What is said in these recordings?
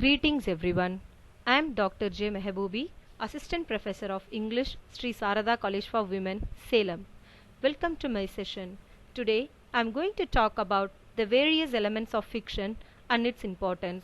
Greetings everyone. I am Dr.J.Mahaboob, Assistant Professor of English, Sri Sarada College for Women, Salem. Welcome to my session. Today I am going to talk about the various elements of fiction and its importance.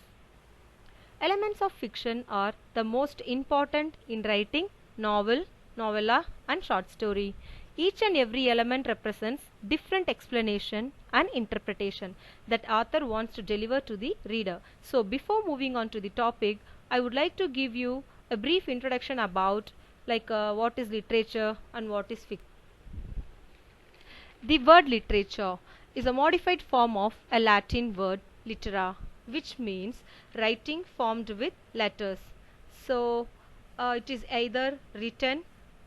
Elements of fiction are the most important in writing novel, novella and short story. Each and every element represents different explanation and interpretation that author wants to deliver to the reader. So before moving on to the topic, I would like to give you a brief introduction about what is literature and what is fiction. The word literature is a modified form of a Latin word litera, which means writing formed with letters. So it is either written,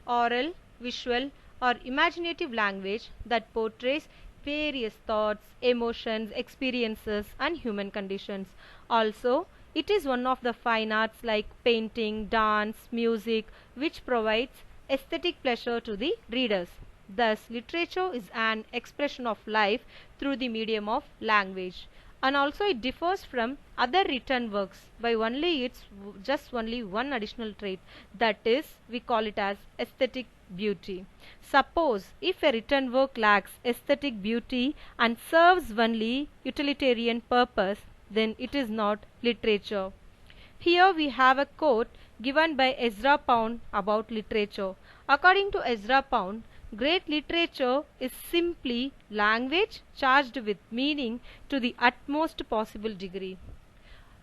oral, visual or imaginative language that portrays various thoughts, emotions, experiences and human conditions. Also, it is one of the fine arts like painting, dance, music, which provides aesthetic pleasure to the readers. Thus, literature is an expression of life through the medium of language. And also it differs from other written works by only only one additional trait, that is we call it as aesthetic beauty. Suppose if a written work lacks aesthetic beauty and serves only utilitarian purpose, then it is not literature. Here we have a quote given by Ezra Pound about literature. According to Ezra Pound, great literature is simply language charged with meaning to the utmost possible degree.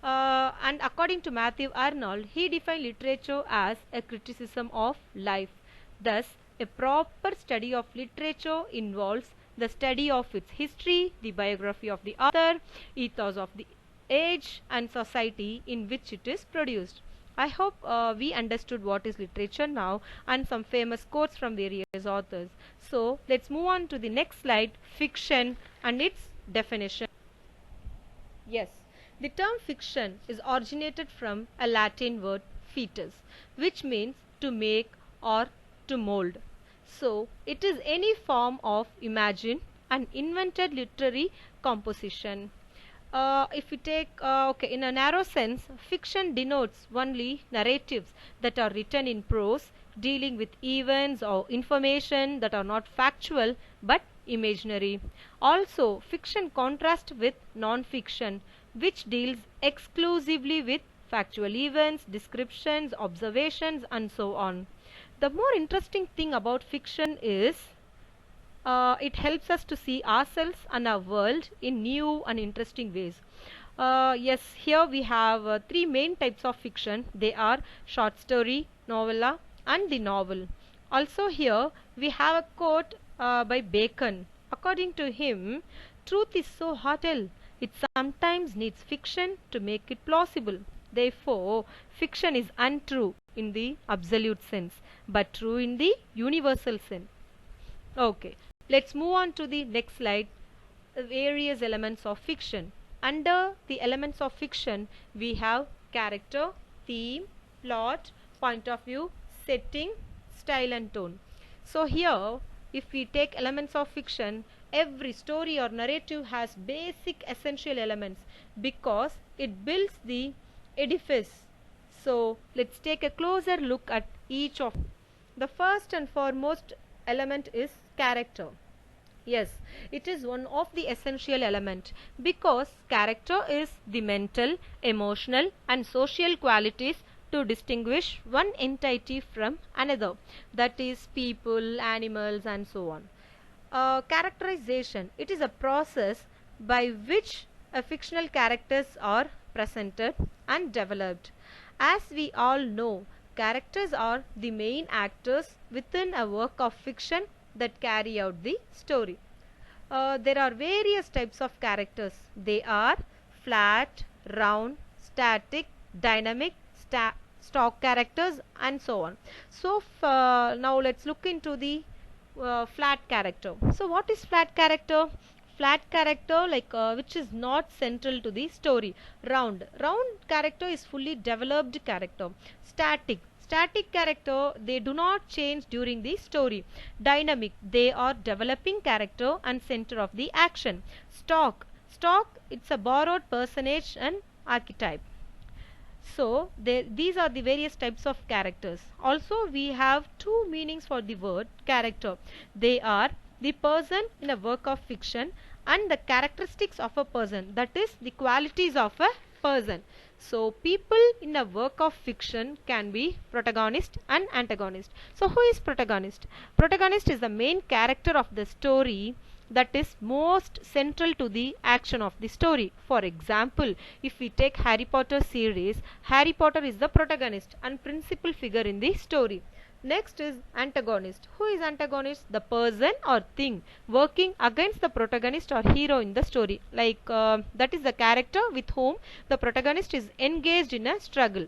And according to Matthew Arnold, he defined literature as a criticism of life. Thus, a proper study of literature involves the study of its history, the biography of the author, ethos of the age and society in which it is produced. I hope we understood what is literature now and some famous quotes from various authors. So let's move on to the next slide, fiction and its definition. Yes, the term fiction is originated from a Latin word fetus, which means to make or to mold. So it is any form of imagined and invented literary composition. If we take in a narrow sense, fiction denotes only narratives that are written in prose dealing with events or information that are not factual but imaginary. Also, fiction contrasts with non-fiction, which deals exclusively with factual events, descriptions, observations and so on. The more interesting thing about fiction is it helps us to see ourselves and our world in new and interesting ways. Yes, here we have three main types of fiction. They are short story, novella and the novel. Also here we have a quote by Bacon. According to him, truth is so hard-held, it sometimes needs fiction to make it plausible. Therefore, fiction is untrue in the absolute sense, but true in the universal sense. Okay. Let's move on to the next slide, various elements of fiction. Under the elements of fiction, we have character, theme, plot, point of view, setting, style and tone. So here, if we take elements of fiction, every story or narrative has basic essential elements because it builds the edifice. So let's take a closer look at each of them. The first and foremost element is character. Yes, it is one of the essential element because character is the mental, emotional and social qualities to distinguish one entity from another, that is people, animals and so on. Characterization, it is a process by which fictional characters are presented and developed. As we all know, characters are the main actors within a work of fiction that carry out the story. There are various types of characters. They are flat, round, static, dynamic, stock characters and so on. So now let's look into the flat character. So what is flat character? Flat character which is not central to the story. Round character is fully developed character. Static character, they do not change during the story. Dynamic, they are developing character and center of the action. Stock, it's a borrowed personage and archetype. So these are the various types of characters. Also, we have two meanings for the word character. They are the person in a work of fiction and the characteristics of a person, that is the qualities of a person. So people in a work of fiction can be protagonist and antagonist. So who is protagonist? Protagonist is the main character of the story that is most central to the action of the story. For example, if we take Harry Potter series, Harry Potter is the protagonist and principal figure in the story. Next is antagonist. Who is antagonist? The person or thing working against the protagonist or hero in the story. Like that is the character with whom the protagonist is engaged in a struggle.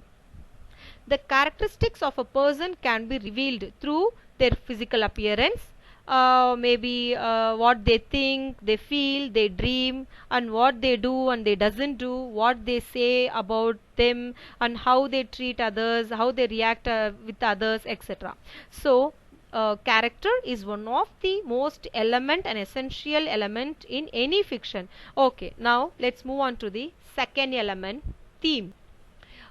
The characteristics of a person can be revealed through their physical appearance, maybe what they think, they feel, they dream, and what they do and they doesn't do, what they say about them, and how they treat others, how they react with others, etc. So character is one of the most element and essential element in any fiction. Okay, now let's move on to the second element, theme.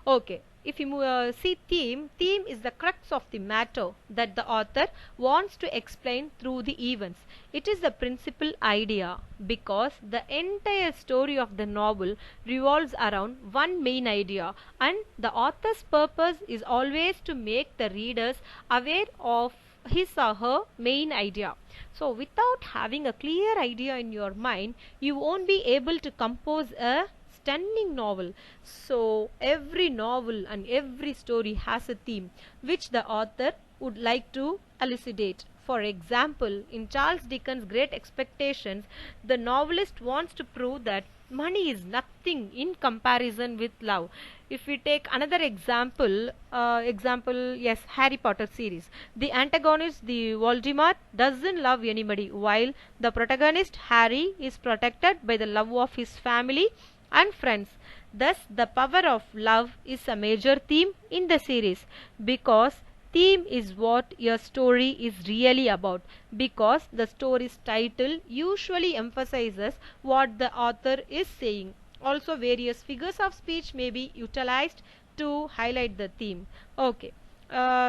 Okay, if you see theme is the crux of the matter that the author wants to explain through the events. It is the principal idea because the entire story of the novel revolves around one main idea, and the author's purpose is always to make the readers aware of his or her main idea. So without having a clear idea in your mind, you won't be able to compose a stunning novel. So every novel and every story has a theme which the author would like to elucidate. For example, in Charles Dickens' Great Expectations, the novelist wants to prove that money is nothing in comparison with love. If we take another example, yes, Harry Potter series. The antagonist, the Voldemort, doesn't love anybody, while the protagonist, Harry, is protected by the love of his family and friends. Thus, the power of love is a major theme in the series, because theme is what your story is really about, because the story's title usually emphasizes what the author is saying. Also, various figures of speech may be utilized to highlight the theme. Okay.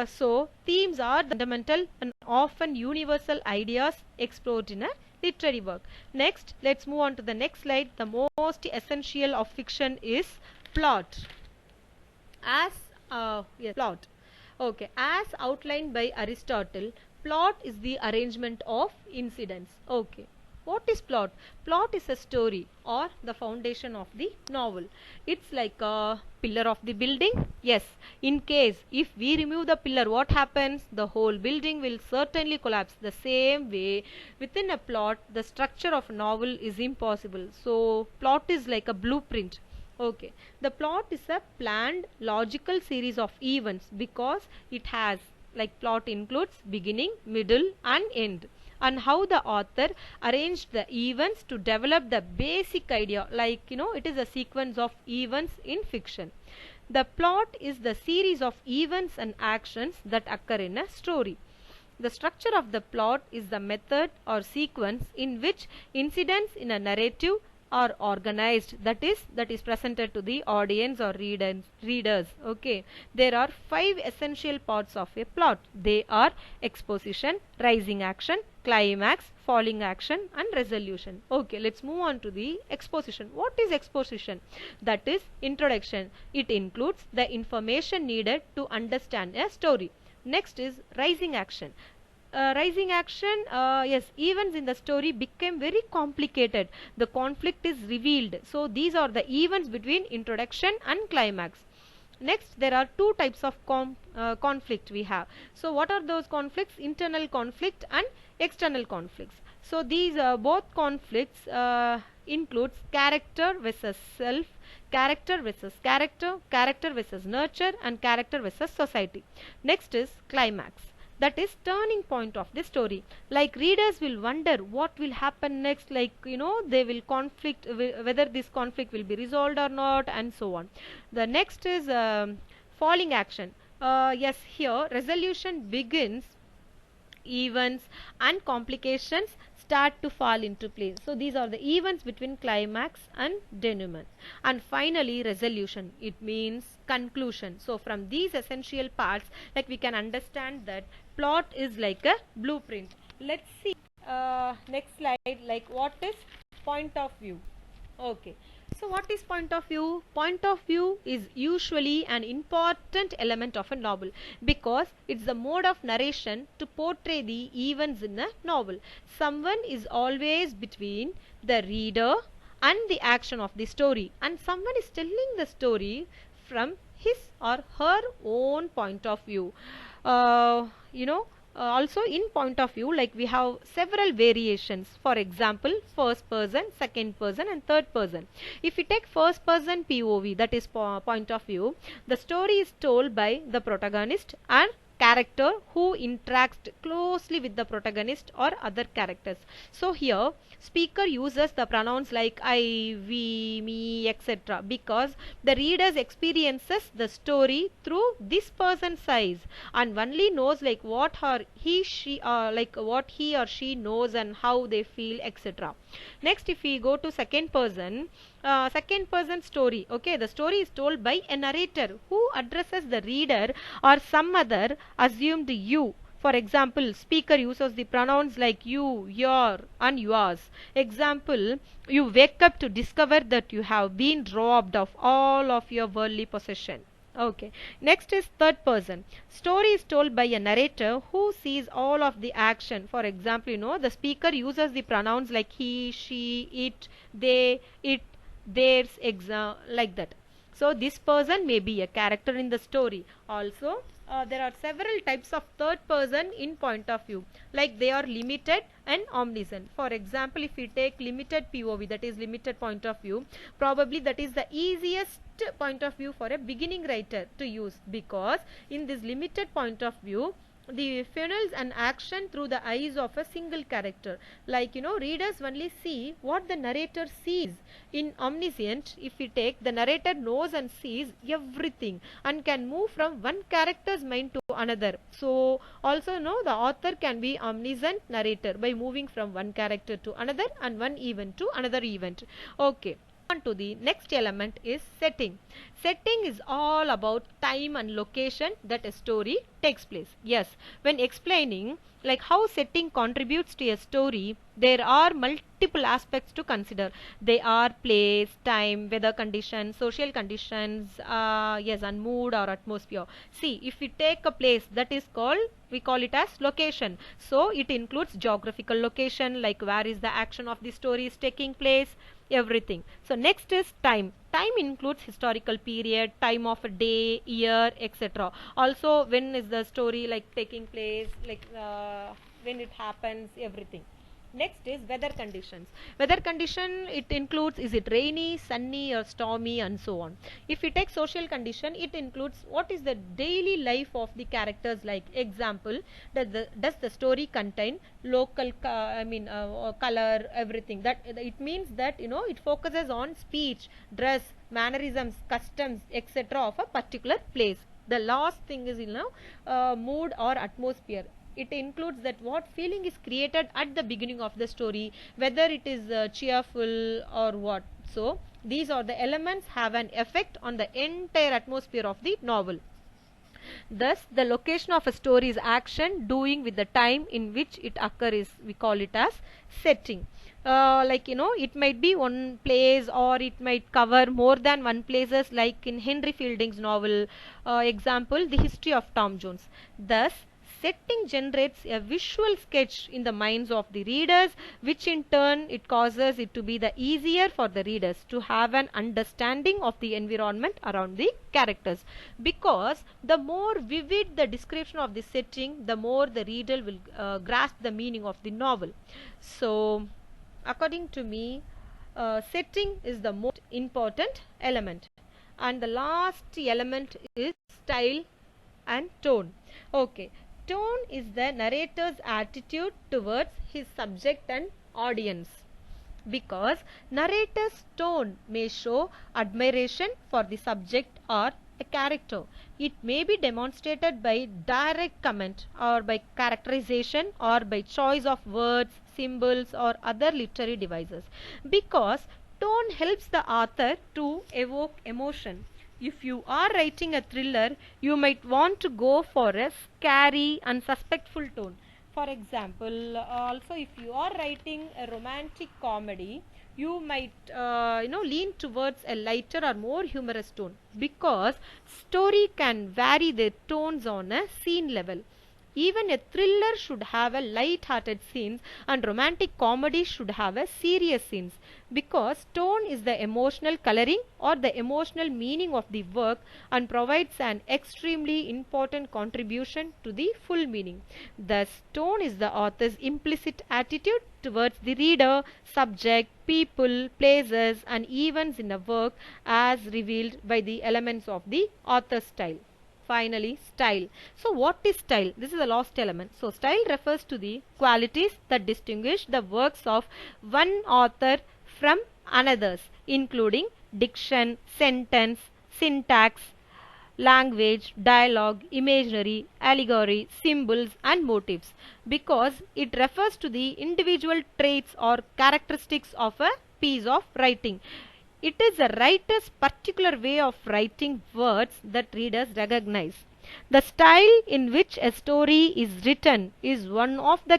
So themes are the fundamental and often universal ideas explored in a literary work. Next, let's move on to the next slide. The most essential of fiction is plot. As yes, plot. Okay, as outlined by Aristotle, plot is the arrangement of incidents. Okay. What is plot? Plot is a story or the foundation of the novel. It's like a pillar of the building. Yes, in case if we remove the pillar, what happens? The whole building will certainly collapse. The same way, within a plot, the structure of a novel is impossible. So, plot is like a blueprint. Okay, the plot is a planned logical series of events because it has, like, plot includes beginning, middle and end, and how the author arranged the events to develop the basic idea, like, it is a sequence of events in fiction. The plot is the series of events and actions that occur in a story. The structure of the plot is the method or sequence in which incidents in a narrative are organized, that is presented to the audience or readers. Okay, there are 5 essential parts of a plot. They are exposition, rising action, climax, falling action and resolution. Okay, let's move on to the exposition. What is exposition? That is introduction. It includes the information needed to understand a story. Next is rising action. Rising action, yes, events in the story became very complicated. The conflict is revealed. So these are the events between introduction and climax. Next, there are 2 types of conflict we have. So what are those conflicts? Internal conflict and external conflicts. So these both conflicts includes character versus self, character versus character, character versus nurture and character versus society. Next is climax, that is turning point of the story. Like, readers will wonder what will happen next, like, they will conflict whether this conflict will be resolved or not, and so on. The next is falling action. Yes, here resolution begins, events and complications start to fall into place. So these are the events between climax and denouement. And finally, resolution. It means conclusion. So from these essential parts, like we can understand that plot is like a blueprint. Let's see next slide, like what is point of view. Okay, so what is point of view? Point of view is usually an important element of a novel because it's the mode of narration to portray the events in a novel. Someone is always between the reader and the action of the story, and someone is telling the story from his or her own point of view. You know, also in point of view, like we have several variations. For example, first person, second person and third person. If we take first person POV, that is point of view, the story is told by the protagonist and character who interacts closely with the protagonist or other characters. So here speaker uses the pronouns like I, we, me, etc. because the reader experiences the story through this person's eyes and only knows like what her he she like what he or she knows and how they feel, etc. Next, if we go to second person story, okay, the story is told by a narrator who addresses the reader or some other assumed you. For example, speaker uses the pronouns like you, your and yours. Example, you wake up to discover that you have been robbed of all of your worldly possession. Okay, next is third person. Story is told by a narrator who sees all of the action. For example, the speaker uses the pronouns like he, she, it, they, it, theirs, like that. So this person may be a character in the story. Also, there are several types of third person in point of view, like they are limited and omniscient. For example, if we take limited POV, that is limited point of view, probably that is the easiest point of view for a beginning writer to use, because in this limited point of view the funnels and action through the eyes of a single character. Like readers only see what the narrator sees. In omniscient, if we take, the narrator knows and sees everything and can move from one character's mind to another. So also the author can be omniscient narrator by moving from one character to another and one event to another event. Okay, on to the next element is setting. Setting is all about time and location that a story takes place. Yes, when explaining like how setting contributes to a story, there are multiple aspects to consider. They are place, time, weather conditions, social conditions, yes, and mood or atmosphere. See, if we take a place, that is called, we call it as location. So it includes geographical location, like where is the action of the story is taking place, everything. So next is time. Time includes historical period, time of a day, year, etc. Also, when is the story like taking place, like when it happens, everything. Next is weather conditions. Weather condition, it includes, is it rainy, sunny or stormy, and so on. If we take social condition, it includes what is the daily life of the characters. Like example, does the story contain local color, everything. That it means that it focuses on speech, dress, mannerisms, customs, etc. of a particular place. The last thing is mood or atmosphere. It includes that what feeling is created at the beginning of the story, whether it is cheerful or what. So these are the elements have an effect on the entire atmosphere of the novel. Thus, the location of a story's action doing with the time in which it occurs, we call it as setting. It might be one place or it might cover more than one places, like in Henry Fielding's novel, example, The History of Tom Jones. Thus, setting generates a visual sketch in the minds of the readers, which in turn it causes it to be the easier for the readers to have an understanding of the environment around the characters, because the more vivid the description of the setting, the more the reader will grasp the meaning of the novel. So according to me, setting is the most important element, and the last element is style and tone. Okay, tone is the narrator's attitude towards his subject and audience, because narrator's tone may show admiration for the subject or a character. It may be demonstrated by direct comment or by characterization or by choice of words, symbols, or other literary devices. Because tone helps the author to evoke emotion. If you are writing a thriller, you might want to go for a scary and suspectful tone. For example, also if you are writing a romantic comedy, you might lean towards a lighter or more humorous tone, because story can vary their tones on a scene level. Even a thriller should have a light-hearted scenes, and romantic comedy should have a serious scenes, because tone is the emotional coloring or the emotional meaning of the work and provides an extremely important contribution to the full meaning. Thus, tone is the author's implicit attitude towards the reader, subject, people, places, and events in a work as revealed by the elements of the author's style. Finally, style. So what is style? This is the last element. So style refers to the qualities that distinguish the works of one author from another's, including diction, sentence, syntax, language, dialogue, imagery, allegory, symbols, and motifs, because it refers to the individual traits or characteristics of a piece of writing. It is a writer's particular way of writing words that readers recognize. The style in which a story is written is one of the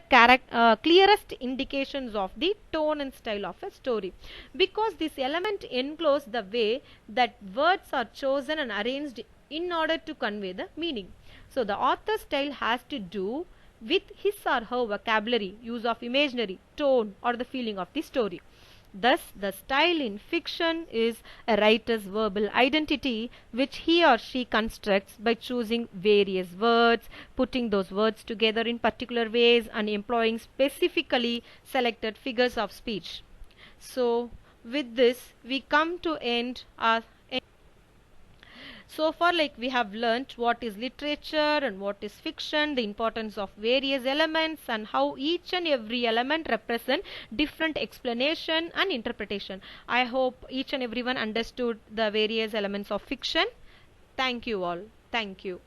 clearest indications of the tone and style of a story, because this element encloses the way that words are chosen and arranged in order to convey the meaning. So the author's style has to do with his or her vocabulary, use of imaginary, tone, or the feeling of the story. Thus, the style in fiction is a writer's verbal identity, which he or she constructs by choosing various words, putting those words together in particular ways, and employing specifically selected figures of speech. So, with this, we come to end our. So far, we have learnt what is literature and what is fiction, the importance of various elements, and how each and every element represent different explanation and interpretation. I hope each and everyone understood the various elements of fiction. Thank you all. Thank you.